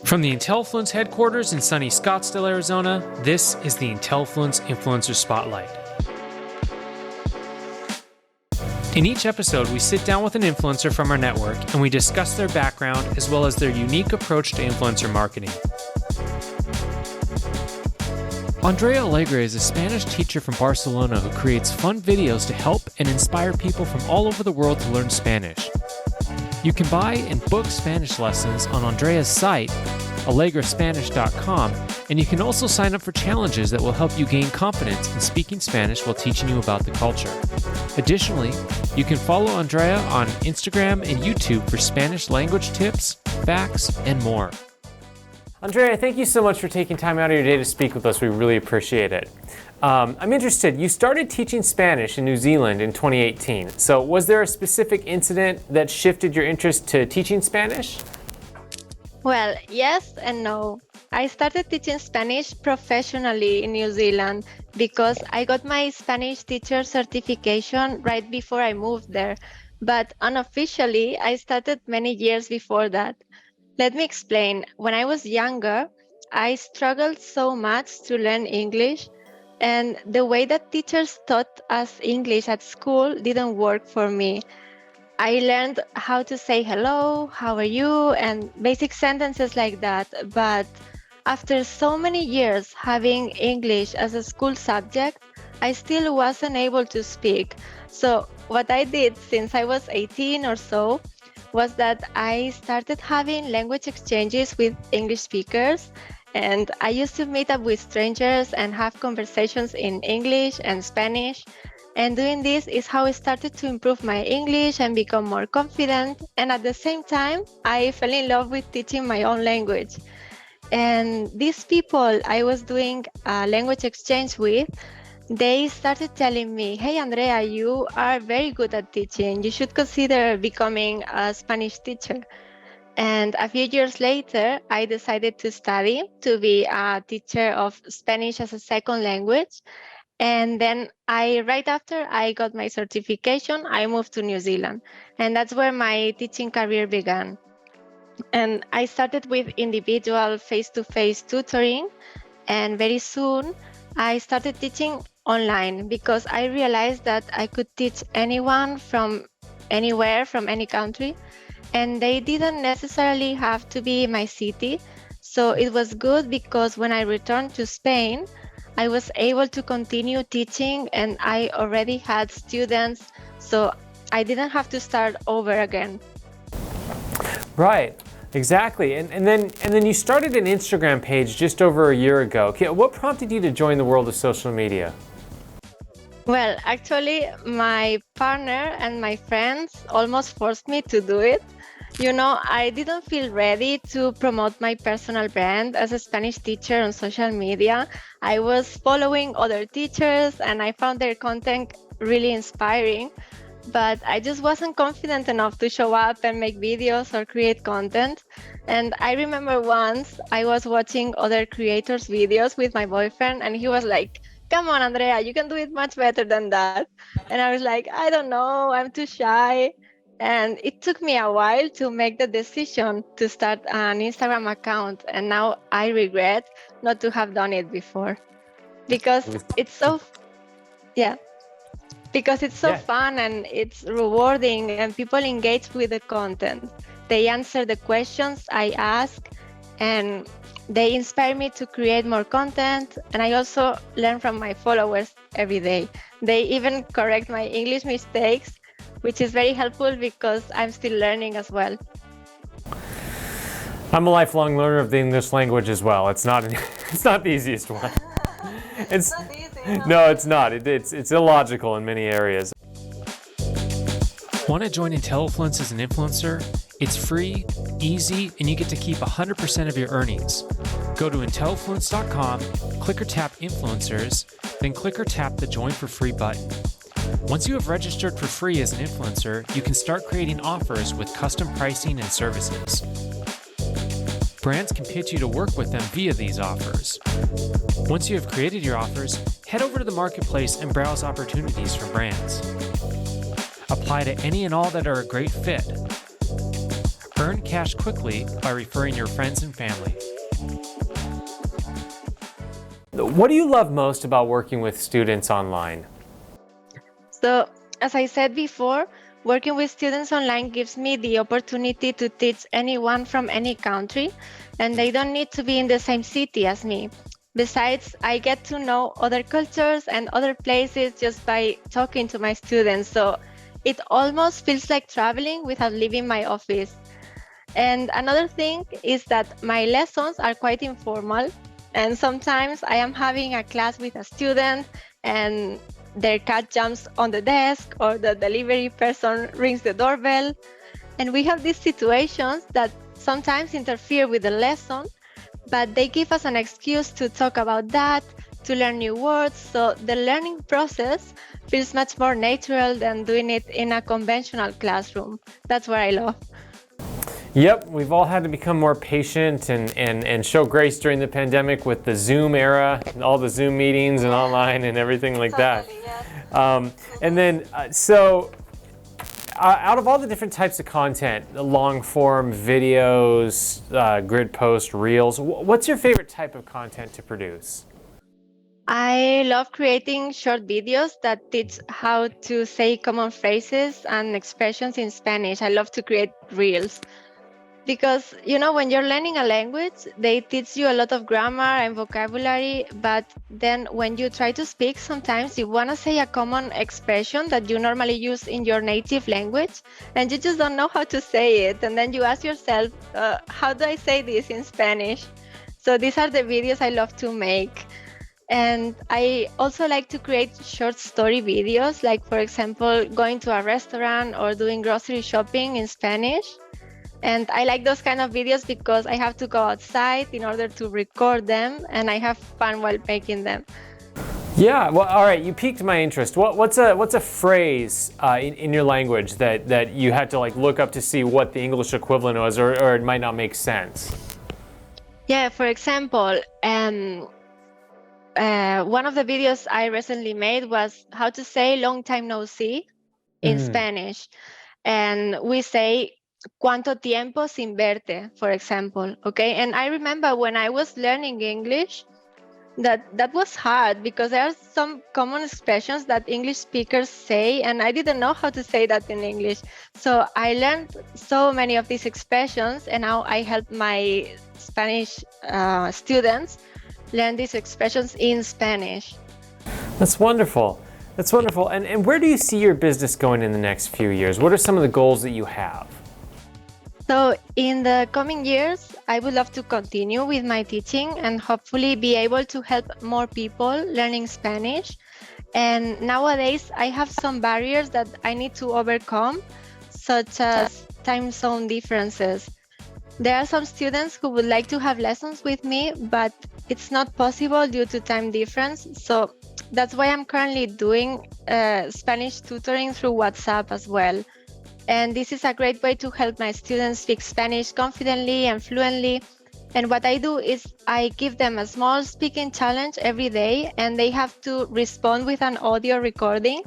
From the Intellifluence headquarters in sunny Scottsdale, Arizona, this is the Intellifluence Influencer Spotlight. In each episode, we sit down with an influencer from our network and we discuss their background as well as their unique approach to influencer marketing. Andrea Alegre is a Spanish teacher from Barcelona who creates fun videos to help and inspire people from all over the world to learn Spanish. You can buy and book Spanish lessons on Andrea's site, alegresspanish.com, and you can also sign up for challenges that will help you gain confidence in speaking Spanish while teaching you about the culture. Additionally, you can follow Andrea on Instagram and YouTube for Spanish language tips, facts, and more. Andrea, thank you so much for taking time out of your day to speak with us. We really appreciate it. I'm interested, you started teaching Spanish in New Zealand in 2018. So was there a specific incident that shifted your interest to teaching Spanish? Well, yes and no. I started teaching Spanish professionally in New Zealand because I got my Spanish teacher certification right before I moved there. But unofficially, I started many years before that. Let me explain. When I was younger, I struggled so much to learn English, and the way that teachers taught us English at school didn't work for me. I learned how to say hello, how are you, and basic sentences like that. But after so many years having English as a school subject, I still wasn't able to speak. So what I did since I was 18 or so was that I started having language exchanges with English speakers, and I used to meet up with strangers and have conversations in English and Spanish. And doing this is how I started to improve my English and become more confident. And at the same time, I fell in love with teaching my own language. And these people I was doing a language exchange with, they started telling me, hey, Andrea, you are very good at teaching. You should consider becoming a Spanish teacher. And a few years later, I decided to study to be a teacher of Spanish as a second language. And then right after I got my certification, I moved to New Zealand. And that's where my teaching career began. And I started with individual face-to-face tutoring. And very soon, I started teaching online because I realized that I could teach anyone from anywhere, from any country, and they didn't necessarily have to be my city. So it was good because when I returned to Spain, I was able to continue teaching and I already had students, so I didn't have to start over again. Right. Exactly. And then you started an Instagram page just over a year ago. What prompted you to join the world of social media? Well, actually, my partner and my friends almost forced me to do it. You know, I didn't feel ready to promote my personal brand as a Spanish teacher on social media. I was following other teachers and I found their content really inspiring, but I just wasn't confident enough to show up and make videos or create content. And I remember once I was watching other creators' videos with my boyfriend and he was like, come on, Andrea, you can do it much better than that. And I was like, I don't know, I'm too shy. And it took me a while to make the decision to start an Instagram account. And now I regret not to have done it before because it's so, fun and it's rewarding and people engage with the content. They answer the questions I ask and they inspire me to create more content, and I also learn from my followers every day. They even correct my English mistakes, which is very helpful because I'm still learning as well. I'm a lifelong learner of the English language as well. It's not the easiest one. It's not easy. No, it's not. It's illogical in many areas. Want to join Intellifluence as an influencer? It's free, easy, and you get to keep 100% of your earnings. Go to Intellifluence.com, click or tap Influencers, then click or tap the Join for Free button. Once you have registered for free as an influencer, you can start creating offers with custom pricing and services. Brands can pitch you to work with them via these offers. Once you have created your offers, head over to the marketplace and browse opportunities for brands. Apply to any and all that are a great fit. earn cash quickly by referring your friends and family. What do you love most about working with students online? So, as I said before, working with students online gives me the opportunity to teach anyone from any country, and they don't need to be in the same city as me. Besides, I get to know other cultures and other places just by talking to my students, so it almost feels like traveling without leaving my office. And another thing is that my lessons are quite informal, and sometimes I am having a class with a student and their cat jumps on the desk or the delivery person rings the doorbell. And we have these situations that sometimes interfere with the lesson, but they give us an excuse to talk about that, to learn new words. So the learning process feels much more natural than doing it in a conventional classroom. That's what I love. Yep, we've all had to become more patient and show grace during the pandemic with the Zoom era, all the Zoom meetings and online and everything like that. And then, out of all the different types of content, the long form videos, grid posts, reels, what's your favorite type of content to produce? I love creating short videos that teach how to say common phrases and expressions in Spanish. I love to create reels. Because, when you're learning a language, they teach you a lot of grammar and vocabulary, but then when you try to speak, sometimes you want to say a common expression that you normally use in your native language, and you just don't know how to say it. And then you ask yourself, how do I say this in Spanish? So these are the videos I love to make. And I also like to create short story videos, like, for example, going to a restaurant or doing grocery shopping in Spanish. And I like those kind of videos because I have to go outside in order to record them, and I have fun while making them. Yeah, well, all right, you piqued my interest. What's a phrase in your language that you had to look up to see what the English equivalent was, or it might not make sense? Yeah, for example, one of the videos I recently made was how to say long time no see in Spanish. And we say ¿cuánto tiempo sin verte, for example? Okay, and I remember when I was learning English, that was hard because there are some common expressions that English speakers say, and I didn't know how to say that in English. So I learned so many of these expressions, and now I help my Spanish students learn these expressions in Spanish. That's wonderful. That's wonderful. And where do you see your business going in the next few years? What are some of the goals that you have? So in the coming years, I would love to continue with my teaching and hopefully be able to help more people learning Spanish. And nowadays, I have some barriers that I need to overcome, such as time zone differences. There are some students who would like to have lessons with me, but it's not possible due to time difference. So that's why I'm currently doing Spanish tutoring through WhatsApp as well. And this is a great way to help my students speak Spanish confidently and fluently. And what I do is I give them a small speaking challenge every day, and they have to respond with an audio recording.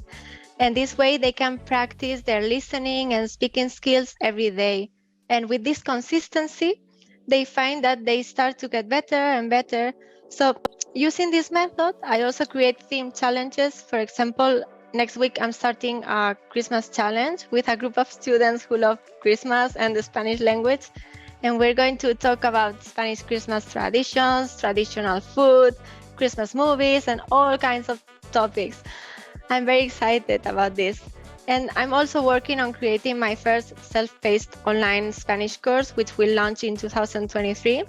And this way they can practice their listening and speaking skills every day. And with this consistency, they find that they start to get better and better. So using this method, I also create themed challenges. For example, next week, I'm starting a Christmas challenge with a group of students who love Christmas and the Spanish language. And we're going to talk about Spanish Christmas traditions, traditional food, Christmas movies, and all kinds of topics. I'm very excited about this. And I'm also working on creating my first self-paced online Spanish course, which will launch in 2023.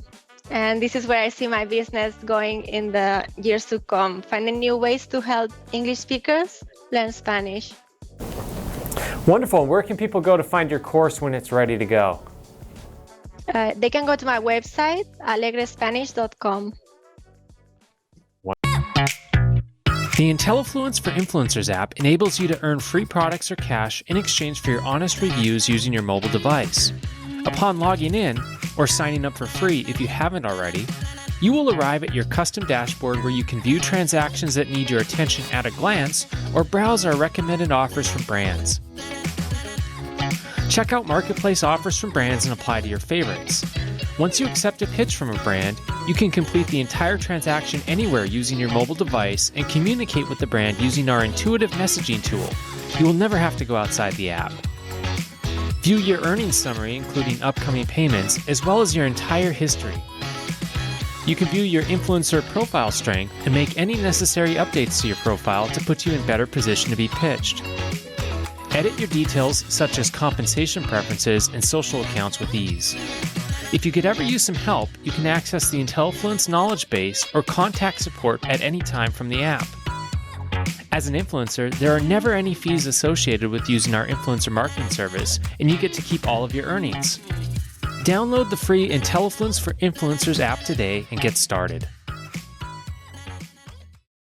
And this is where I see my business going in the years to come, finding new ways to help English speakers learn Spanish. Wonderful. Where can people go to find your course when it's ready to go? They can go to my website, alegrespanish.com. The Intellifluence for Influencers app enables you to earn free products or cash in exchange for your honest reviews using your mobile device. Upon logging in, or signing up for free if you haven't already, you will arrive at your custom dashboard where you can view transactions that need your attention at a glance or browse our recommended offers from brands. Check out marketplace offers from brands and apply to your favorites. Once you accept a pitch from a brand, you can complete the entire transaction anywhere using your mobile device and communicate with the brand using our intuitive messaging tool. You will never have to go outside the app. View your earnings summary, including upcoming payments, as well as your entire history. You can view your influencer profile strength and make any necessary updates to your profile to put you in better position to be pitched. Edit your details such as compensation preferences and social accounts with ease. If you could ever use some help, you can access the Intellifluence knowledge base or contact support at any time from the app. As an influencer, there are never any fees associated with using our influencer marketing service, and you get to keep all of your earnings. Download the free Intellifluence for Influencers app today and get started.